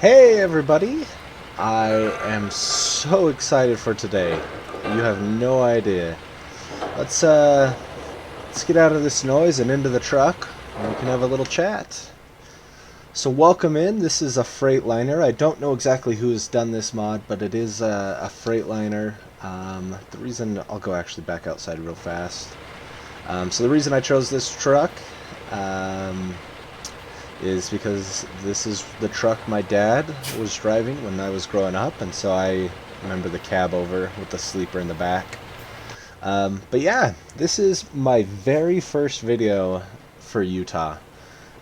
Hey everybody! I am so excited for today. You have no idea. Let's get out of this noise and into the truck and we can have a little chat. So welcome in. This is a Freightliner. I don't know exactly who has done this mod, but it is a Freightliner. The reason I'll go actually back outside real fast. So the reason I chose this truck is because this is the truck my dad was driving when I was growing up, and so I remember the cab over with the sleeper in the back. But yeah, this is my very first video for Utah.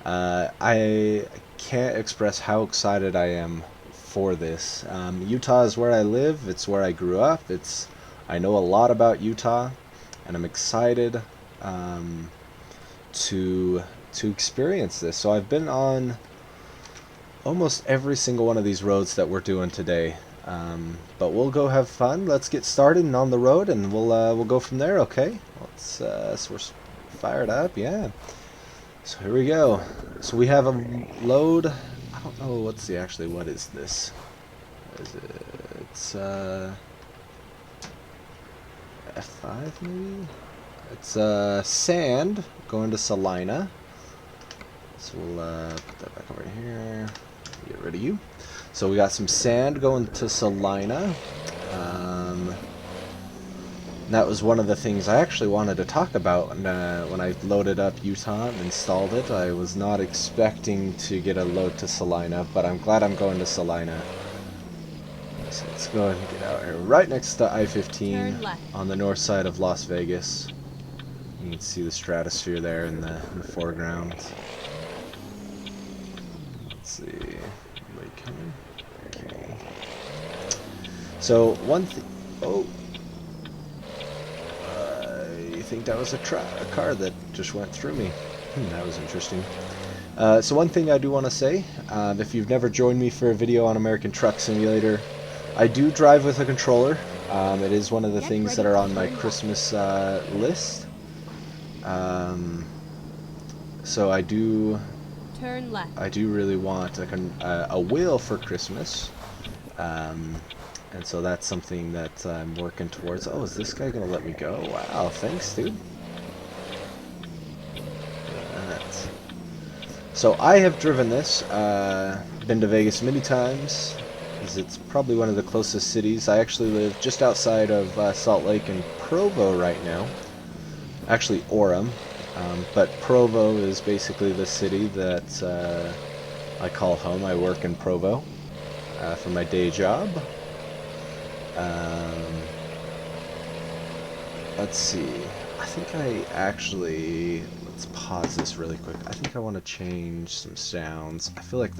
I can't express how excited I am for this. Utah is where I live, it's where I grew up, I know a lot about Utah, and I'm excited to experience this. So I've been on almost every single one of these roads that we're doing today. But we'll go have fun. Let's get started and on the road, and we'll go from there. Okay? So we're fired up. Yeah. So here we go. So we have a load. I don't know what is this? What is it? It's F5 maybe. It's sand going to Salina. So we'll put that back over here. Get rid of you. So we got some sand going to Salina. That was one of the things I actually wanted to talk about when I loaded up Utah and installed it. I was not expecting to get a load to Salina, but I'm glad I'm going to Salina. So let's go ahead and get out here. Right next to I-15 on the north side of Las Vegas. You can see the stratosphere there in the foreground. Let's see. Anybody coming? Okay. So one thing. Oh, I think that was a car that just went through me. That was interesting. So one thing I do want to say, if you've never joined me for a video on American Truck Simulator, I do drive with a controller. It is one of the things that are on my Christmas list. So I do really want a wheel for Christmas, and so that's something that I'm working towards. Oh, is this guy gonna let me go? Wow, thanks, dude. So I have driven this, been to Vegas many times, because it's probably one of the closest cities. I actually live just outside of Salt Lake and Provo right now. Actually, Orem. But Provo is basically the city that I call home. I work in Provo for my day job. Let's see. I think let's pause this really quick. I think I want to change some sounds. I feel like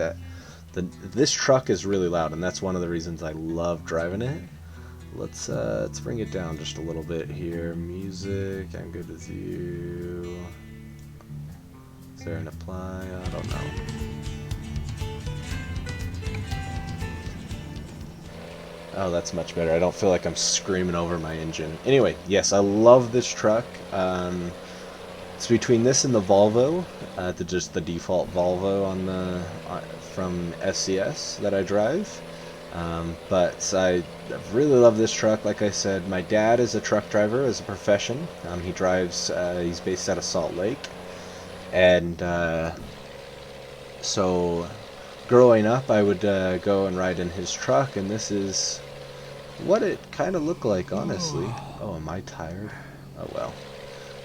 this truck is really loud, and that's one of the reasons I love driving it. Let's bring it down just a little bit here. Music, I'm good as you. Is there an apply? I don't know. Oh, that's much better. I don't feel like I'm screaming over my engine. Anyway, yes, I love this truck. It's between this and the Volvo, just the default Volvo from SCS that I drive. But I really love this truck. Like I said, my dad is a truck driver as a profession. He drives, he's based out of Salt Lake. And so growing up, I would go and ride in his truck, and this is what it kind of looked like, honestly. Oh, am I tired? Oh, well.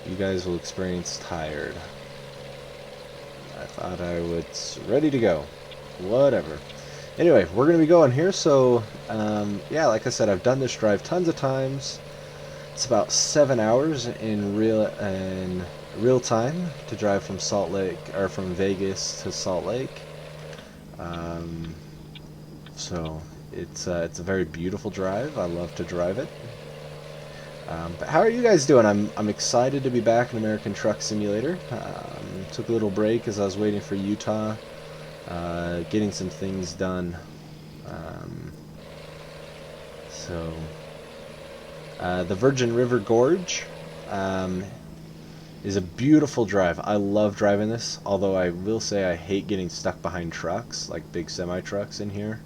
You guys will experience tired. I thought I was ready to go. Whatever. Anyway, we're going to be going here, so, yeah, like I said, I've done this drive tons of times. It's about 7 hours in real time to drive from Salt Lake, or from Vegas to Salt Lake. So, it's a very beautiful drive. I love to drive it. But how are you guys doing? I'm excited to be back in American Truck Simulator. Took a little break as I was waiting for Utah. Getting some things done. The Virgin River Gorge is a beautiful drive. I love driving this, although I will say I hate getting stuck behind trucks, like big semi-trucks in here.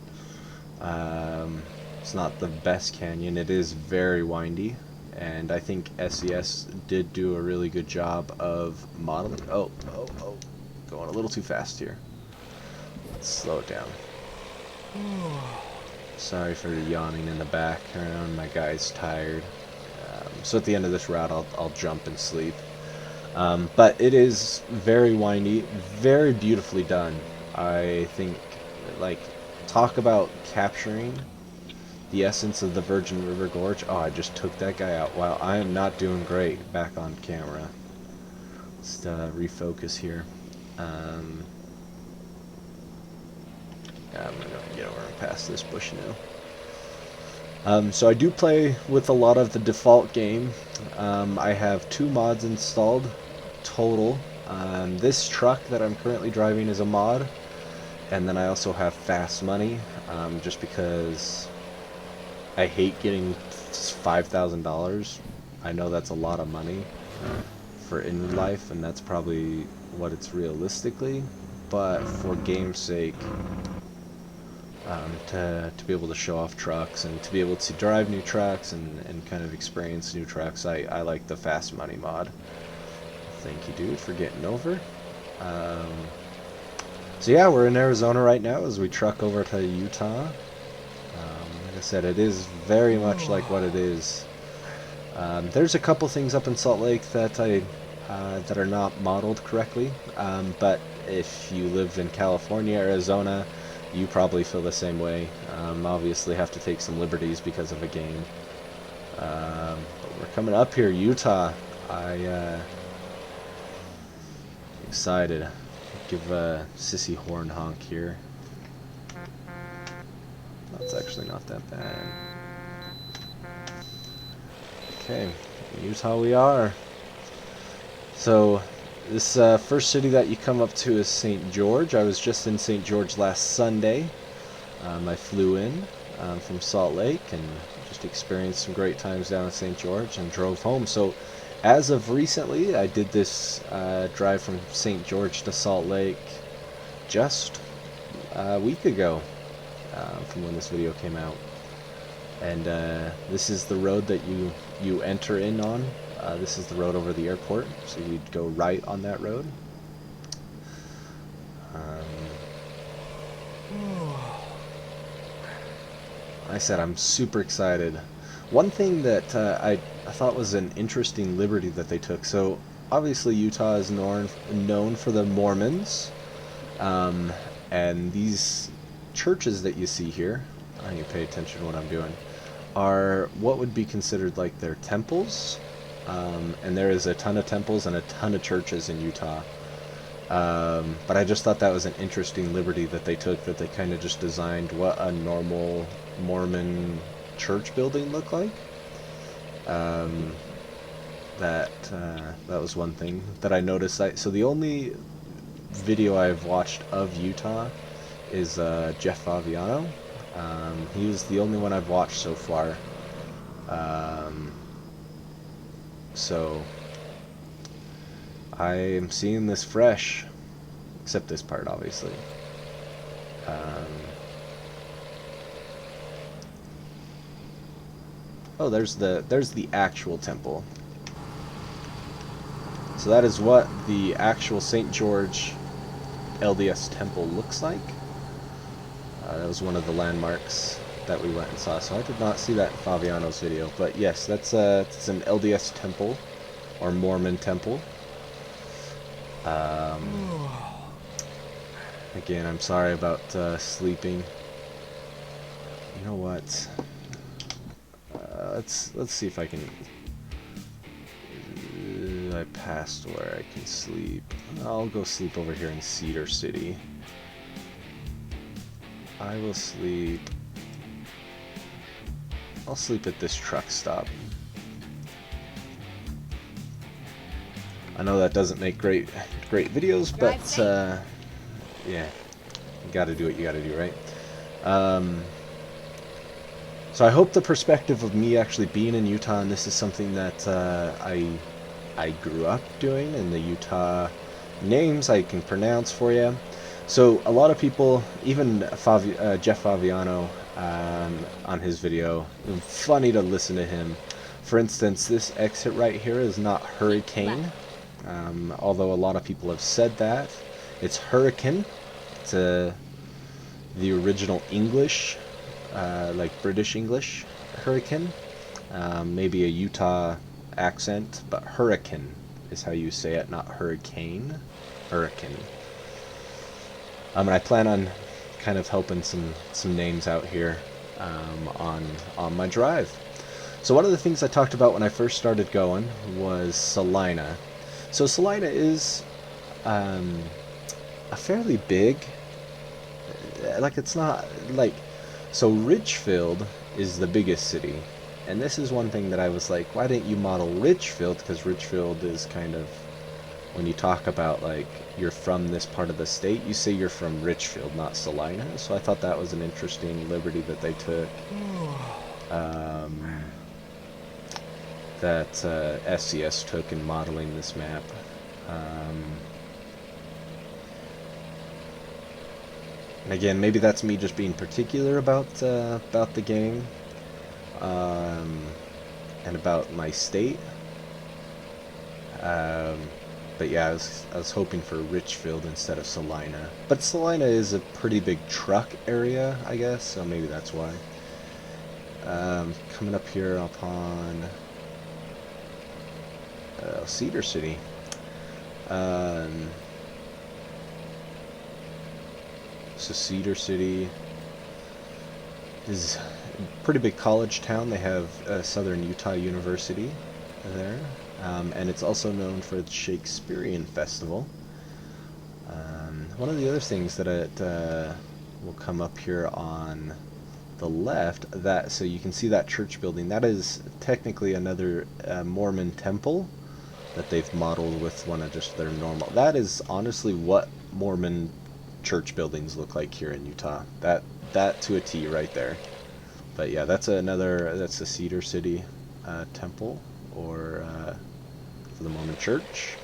It's not the best canyon. It is very windy, and I think SES did do a really good job of modeling. Oh, going a little too fast here. Let's slow it down. Sorry for the yawning in the background. My guy's tired. So at the end of this route, I'll jump and sleep. But it is very windy, very beautifully done. I think, like, talk about capturing the essence of the Virgin River Gorge. Oh, I just took that guy out. Wow, I am not doing great back on camera. Let's refocus here. Yeah, I'm going to get over and past this bush now. So I do play with a lot of the default game. I have 2 mods installed total. This truck that I'm currently driving is a mod, and then I also have fast money, just because I hate getting $5,000. I know that's a lot of money for in life, and that's probably what it's realistically, but for game's sake, to be able to show off trucks and to be able to drive new trucks and kind of experience new trucks, I like the fast money mod. Thank you, dude, for getting over. So yeah, we're in Arizona right now as we truck over to Utah. Like I said, it is very much like what it is. There's a couple things up in Salt Lake that that are not modeled correctly, but if you live in California, Arizona, you probably feel the same way. Obviously have to take some liberties because of a game. But we're coming up here, Utah. Excited. Give a sissy horn honk here. That's actually not that bad. Okay, Utah we are. So this first city that you come up to is St. George. I was just in St. George last Sunday. I flew in from Salt Lake and just experienced some great times down in St. George and drove home. So as of recently, I did this drive from St. George to Salt Lake just a week ago, from when this video came out. And this is the road that you enter in on. This is the road over the airport, so you'd go right on that road. Like I said, I'm super excited. One thing that I thought was an interesting liberty that they took. So obviously Utah is known for the Mormons, and these churches that you see here, I need to pay attention to what I'm doing, are what would be considered like their temples. And there is a ton of temples and a ton of churches in Utah. But I just thought that was an interesting liberty that they took, that they kind of just designed what a normal Mormon church building looked like. That was one thing that I noticed. So the only video I've watched of Utah is Jeff Favignano. He was the only one I've watched so far. So I am seeing this fresh, except this part, obviously. Oh, there's the actual temple. So that is what the actual St. George LDS temple looks like. That was one of the landmarks that we went and saw. So I did not see that in Favignano's video, but yes, it's an LDS temple or Mormon temple. Again, I'm sorry about sleeping. You know what? Let's see if I can. I passed where I can sleep. I'll go sleep over here in Cedar City. I will sleep. I'll sleep at this truck stop. I know that doesn't make great videos, but yeah, you gotta do what you gotta do, right? So I hope the perspective of me actually being in Utah, and this is something that I I grew up doing, and the Utah names I can pronounce for you. So a lot of people, even Jeff Faviano, on his video, funny to listen to him. For instance, this exit right here is not Hurricane, although a lot of people have said that. It's Hurricane. It's the original English, like British English, Hurricane. Maybe a Utah accent, but Hurricane is how you say it, not Hurricane. Hurricane. And I plan on kind of helping some names out here on my drive. So one of the things I talked about when I first started going was Salina. So Salina is a fairly big, like it's not like, so Richfield is the biggest city, and this is one thing that I was like, why didn't you model Richfield? Because Richfield is kind of, when you talk about like you're from this part of the state, you say you're from Richfield, not Salina. So I thought that was an interesting liberty that they took. That SCS took in modeling this map. And again, maybe that's me just being particular about the game, and about my state. But yeah, I was hoping for Richfield instead of Salina. But Salina is a pretty big truck area, I guess, so maybe that's why. Coming up here upon Cedar City. So Cedar City is a pretty big college town. They have Southern Utah University there, and it's also known for the Shakespearean Festival. One of the other things that it will come up here on the left, that so you can see that church building. That is technically another Mormon temple that they've modeled with one of just their normal. That is honestly what Mormon church buildings look like here in Utah. That to a T right there. But yeah, that's a Cedar City temple, or for the Mormon Church.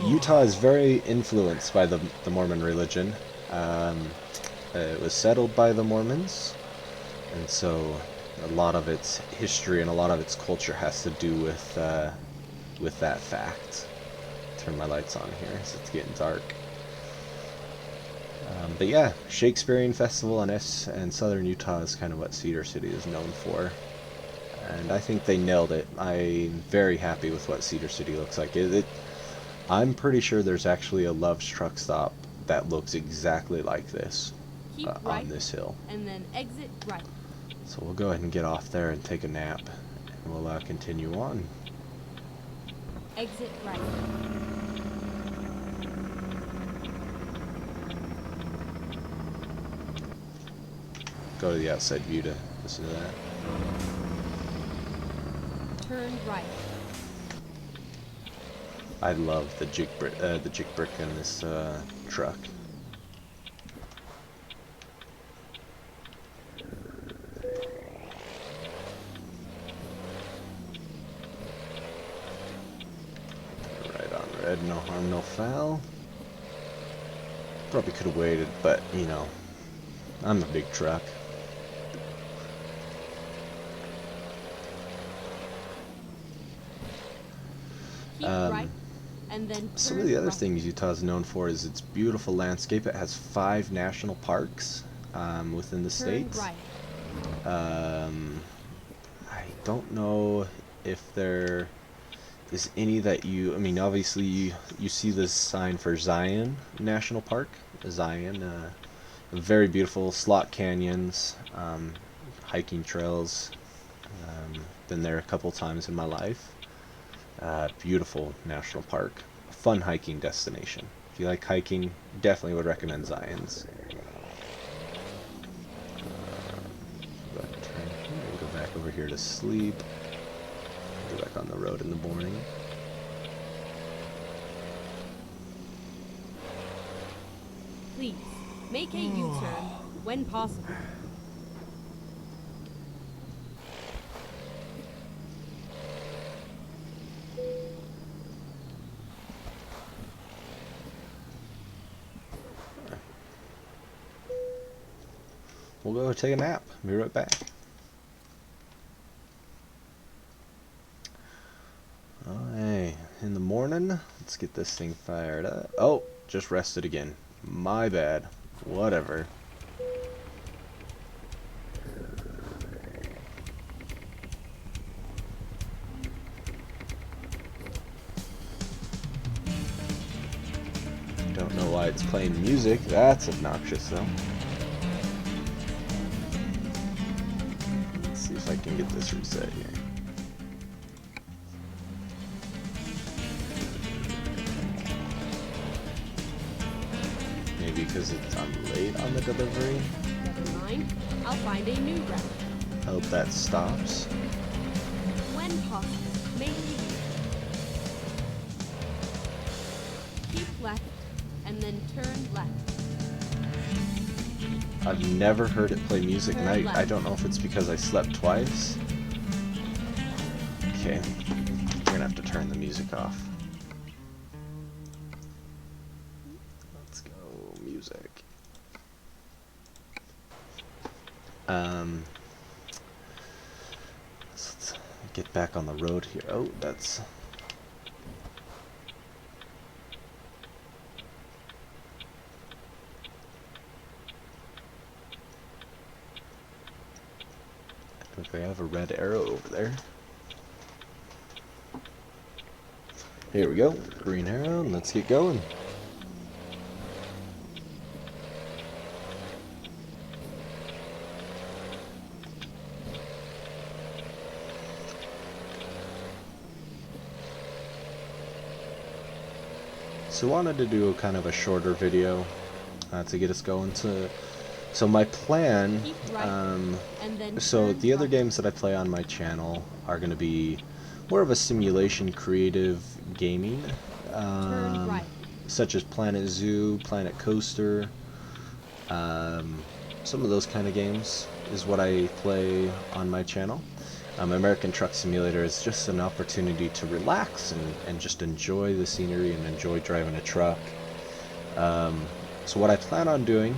Utah is very influenced by the Mormon religion. It was settled by the Mormons, and so a lot of its history and a lot of its culture has to do with that fact. Turn my lights on here, so it's getting dark. But yeah, Shakespearean Festival and Southern Utah is kind of what Cedar City is known for. And I think they nailed it. I'm very happy with what Cedar City looks like. I'm pretty sure there's actually a Love's truck stop that looks exactly like this right, on this hill. And then exit right. So we'll go ahead and get off there and take a nap. And we'll continue on. Exit right. Go to the outside view to listen to that. Turn right. I love the jig brick in this truck. Right on red, no harm, no foul. Probably could have waited, but you know, I'm a big truck. Keep right, and then some of the other things Utah is known for is its beautiful landscape. It has 5 national parks within the state. Right. I don't know if there is any that I mean, obviously you see this sign for Zion National Park. Zion, very beautiful slot canyons, hiking trails. Been there a couple times in my life. Beautiful national park, fun hiking destination. If you like hiking, definitely would recommend Zion's. Go back over here to sleep. Go back on the road in the morning. Please, make a U-turn when possible. we'll go take a nap. Be right back. Alright, in the morning, let's get this thing fired up. Oh, just rested again. My bad. Whatever. Don't know why it's playing music. That's obnoxious, though. Let's see if I can get this reset here. Maybe because I'm late on the delivery. Never mind. I'll find a new route. Hope that stops. When possible, make a U-turn. Keep left, and then turn left. I've never heard it play music, and Turn I left. don't know if it's because I slept twice. Okay, we're gonna have to turn the music off. Let's go, music. Let's get back on the road here. Oh, that's... Okay, I have a red arrow over there. Here we go, green arrow, and let's get going. So wanted to do a kind of a shorter video to get us going. So my plan, Keep right, and then so turn the other right. games that I play on my channel are going to be more of a simulation creative gaming, Turn right. such as Planet Zoo, Planet Coaster, some of those kind of games is what I play on my channel. American Truck Simulator is just an opportunity to relax and just enjoy the scenery and enjoy driving a truck. So what I plan on doing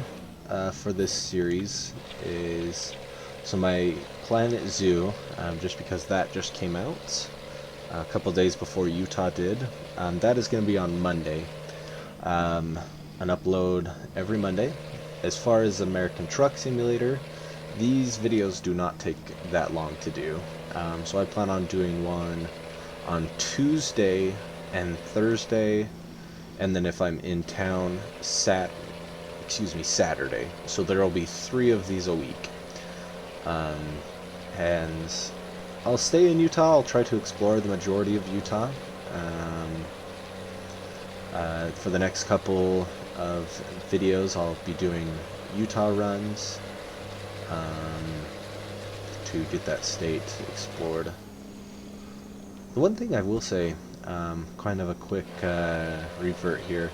for this series is, so my Planet Zoo, just because that just came out a couple days before Utah did, that is going to be on Monday. An upload every Monday. As far as American Truck Simulator, these videos do not take that long to do. So I plan on doing one on Tuesday and Thursday, and then if I'm in town, Saturday. So there will be 3 of these a week. And I'll stay in Utah. I'll try to explore the majority of Utah. For the next couple of videos, I'll be doing Utah runs to get that state explored. The one thing I will say, kind of a quick revert here,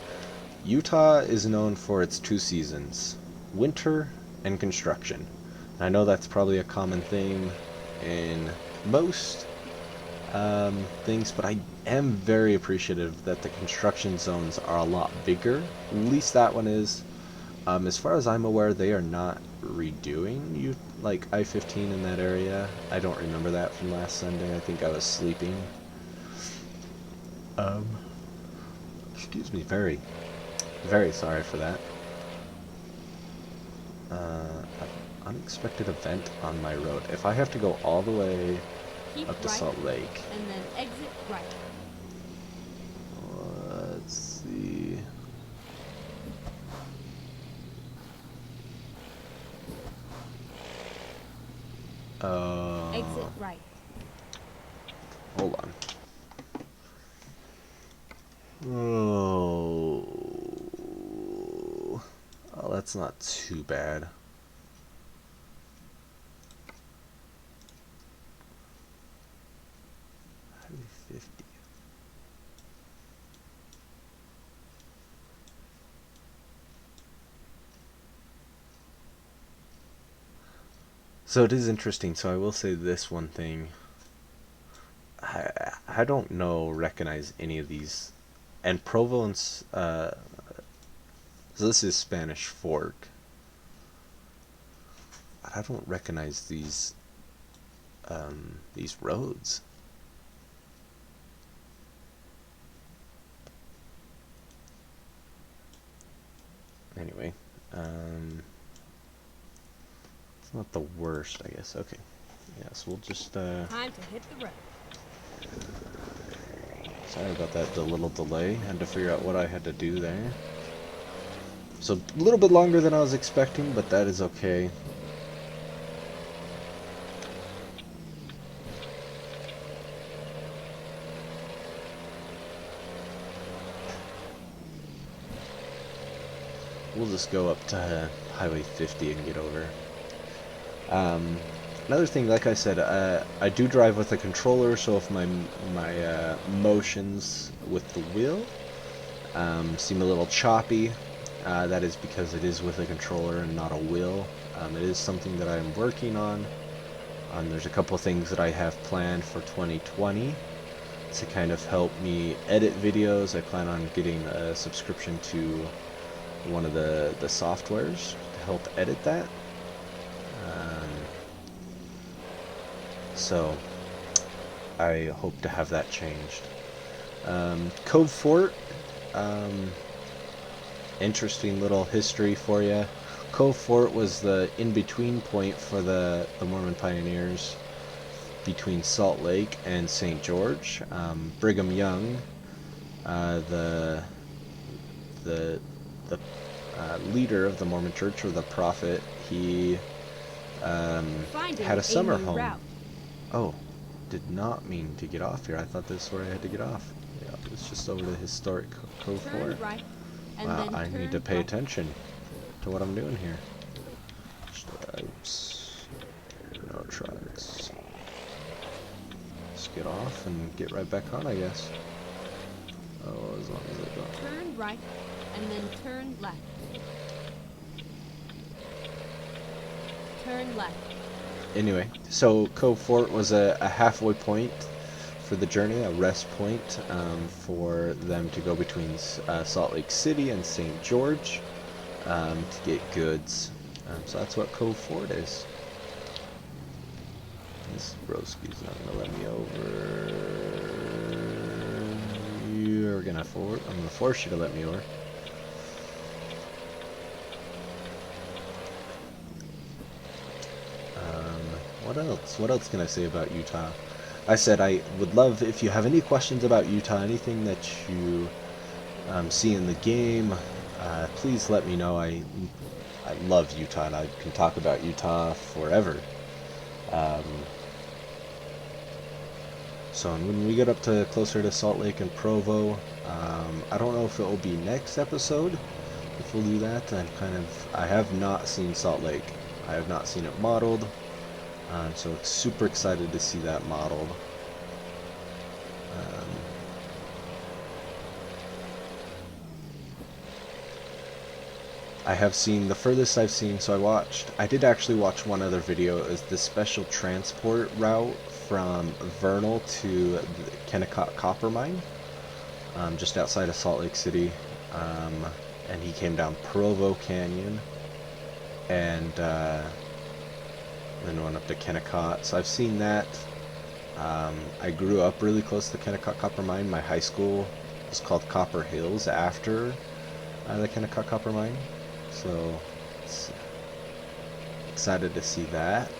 Utah is known for its 2 seasons, winter and construction. And I know that's probably a common theme in most things, but I am very appreciative that the construction zones are a lot bigger. At least that one is. As far as I'm aware, they are not redoing like I-15 in that area. I don't remember that from last Sunday. I think I was sleeping. Excuse me, very, very sorry for that. An unexpected event on my road. If I have to go all the way Keep up to right, Salt Lake. and then exit right. Let's see. Exit right. Hold on. Oh, that's not too bad. Highway 50. So it is interesting. So I will say this one thing. I don't recognize any of these. And Provence, so this is Spanish Fork. I don't recognize these roads. Anyway, it's not the worst, I guess. Okay, yeah, so we'll just Time to hit the road. sorry about that, the little delay. Had to figure out what I had to do there. So a little bit longer than I was expecting, but that is okay. We'll just go up to Highway 50 and get over. Another thing, like I said, I do drive with a controller, so if my motions with the wheel seem a little choppy, that is because it is with a controller and not a wheel. It is something that I'm working on. There's a couple things that I have planned for 2020 to kind of help me edit videos. I plan on getting a subscription to one of the softwares to help edit that. So I hope to have that changed. Cove Fort, interesting little history for you. Cove Fort was the in-between point for the Mormon pioneers between Salt Lake and St. George. Brigham Young, the leader of the Mormon Church, or the prophet, he had a summer home. Route. Oh, did not mean to get off here. I thought this is where I had to get off. Yeah, it's just over the historic Cove Fort. Right, and Wow, then I need to pay right. attention to what I'm doing here. Stripes. No trucks. Just get off and get right back on, I guess. Oh, as long as I don't. Turn right, and then turn left. Turn left. Anyway, so Cove Fort was a halfway point for the journey, a rest point for them to go between Salt Lake City and St. George to get goods. So that's what Cove Fort is. This broski's not gonna let me over. You're gonna I'm gonna force you to let me over. What else? What else can I say about Utah? I said I would love if you have any questions about Utah, anything that you see in the game, please let me know. I love Utah, and I can talk about Utah forever. So when we get up to closer to Salt Lake and Provo, I don't know if it will be next episode. If we'll do that, I have not seen Salt Lake. I have not seen it modeled. So super excited to see that modeled. I have seen, the furthest I've seen, so I did actually watch one other video, is the special transport route from Vernal to the Kennecott Copper Mine, just outside of Salt Lake City, and he came down Provo Canyon, and then went up to Kennecott, so I've seen that. I grew up really close to the Kennecott Copper Mine. My high school was called Copper Hills after the Kennecott Copper Mine. So, excited to see that.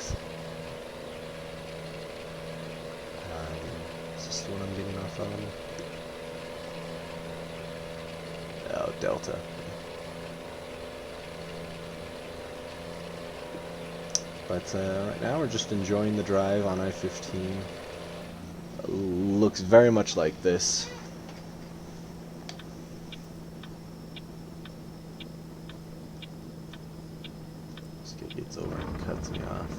Is this the one I'm getting off on? Oh, Delta. But right now we're just enjoying the drive on I-15. Looks very much like this. Gets over and cuts me off.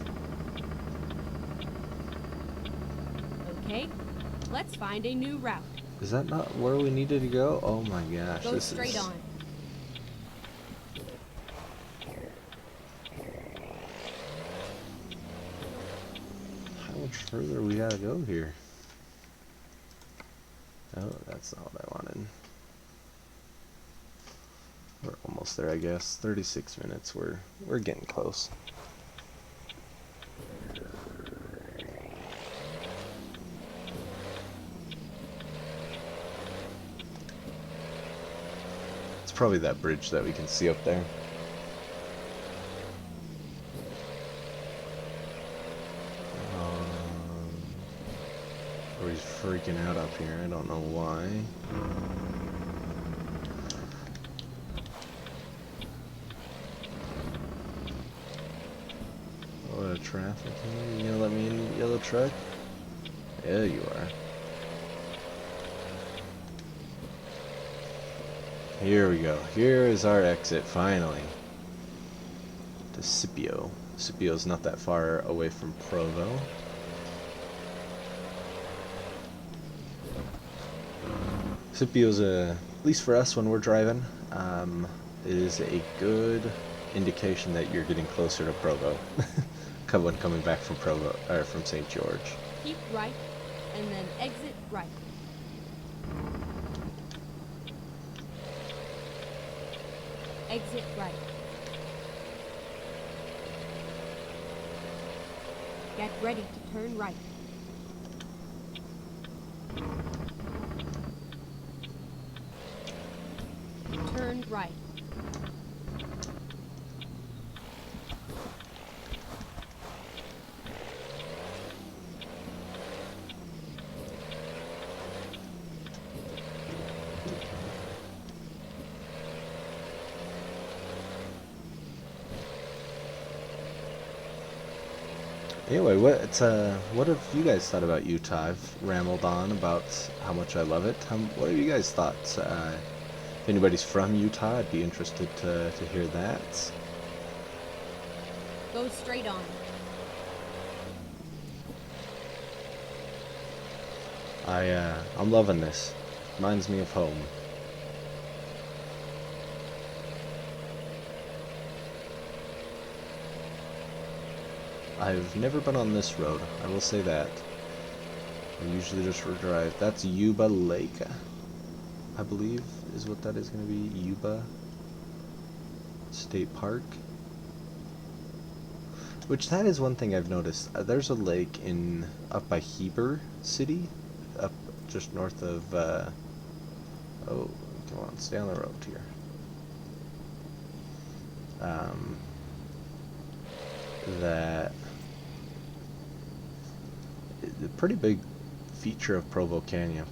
Okay, let's find a new route. Is that not where we needed to go? Oh my gosh, Go this straight is... on. How much further we gotta go here? Oh, that's not what I wanted. We're almost there, I guess. 36 minutes. We're getting close. probably that bridge that we can see up there. Or he's freaking out up here. I don't know why. What a traffic here. You gonna let me in, yellow truck? Yeah, you are. Here we go. Here is our exit, finally. To Scipio. Scipio's not that far away from Provo. Scipio's, at least for us when we're driving, is a good indication that you're getting closer to Provo. When coming back from Provo, or from St. George. Keep right, and then exit right. Exit right. Get ready to turn right. Turn right. Anyway, what have you guys thought about Utah? I've rambled on about how much I love it. What have you guys thought? If anybody's from Utah, I'd be interested to hear that. Go straight on. I'm loving this. Reminds me of home. I've never been on this road, I will say that. I usually just drive. That's Yuba Lake, I believe, is what that is going to be. Yuba State Park. Which, that is one thing I've noticed. There's a lake up by Cedar City, up just north of, oh, come on, stay on the road here. That a pretty big feature of Provo Canyon.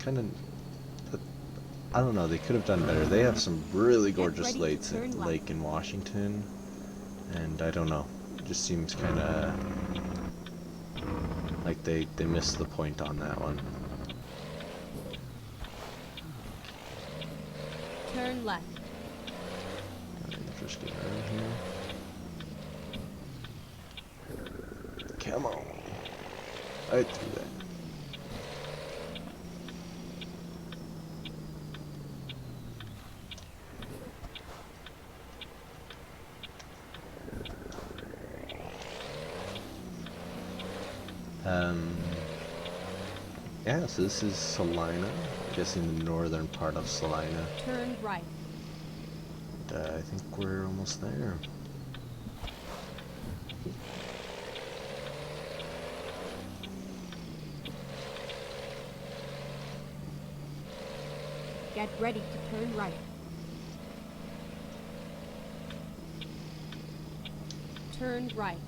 I don't know, they could have done better. They have some really gorgeous lakes, lake in Washington, and I don't know, it just seems kind of like they missed the point on that one. Turn left. Interesting around here. Come on. Right through that. Yeah, so this is Salina. I'm guessing the northern part of Salina. Turn right. I think we're almost there. Get ready to turn right. Turn right.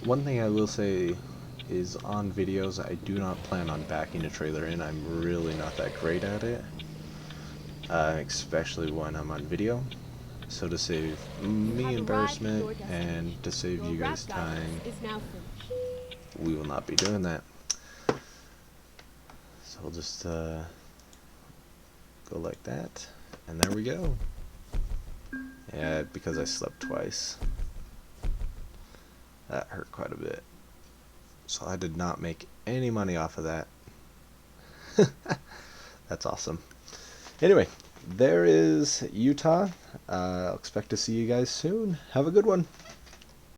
One thing I will say is on videos, I do not plan on backing a trailer in. I'm really not that great at it, especially when I'm on video. So to save me embarrassment and to save you guys time, we will not be doing that. So we'll just go like that, and there we go. Yeah, because I slept twice. That hurt quite a bit. So I did not make any money off of that. That's awesome. Anyway, there is Utah. I'll expect to see you guys soon. Have a good one.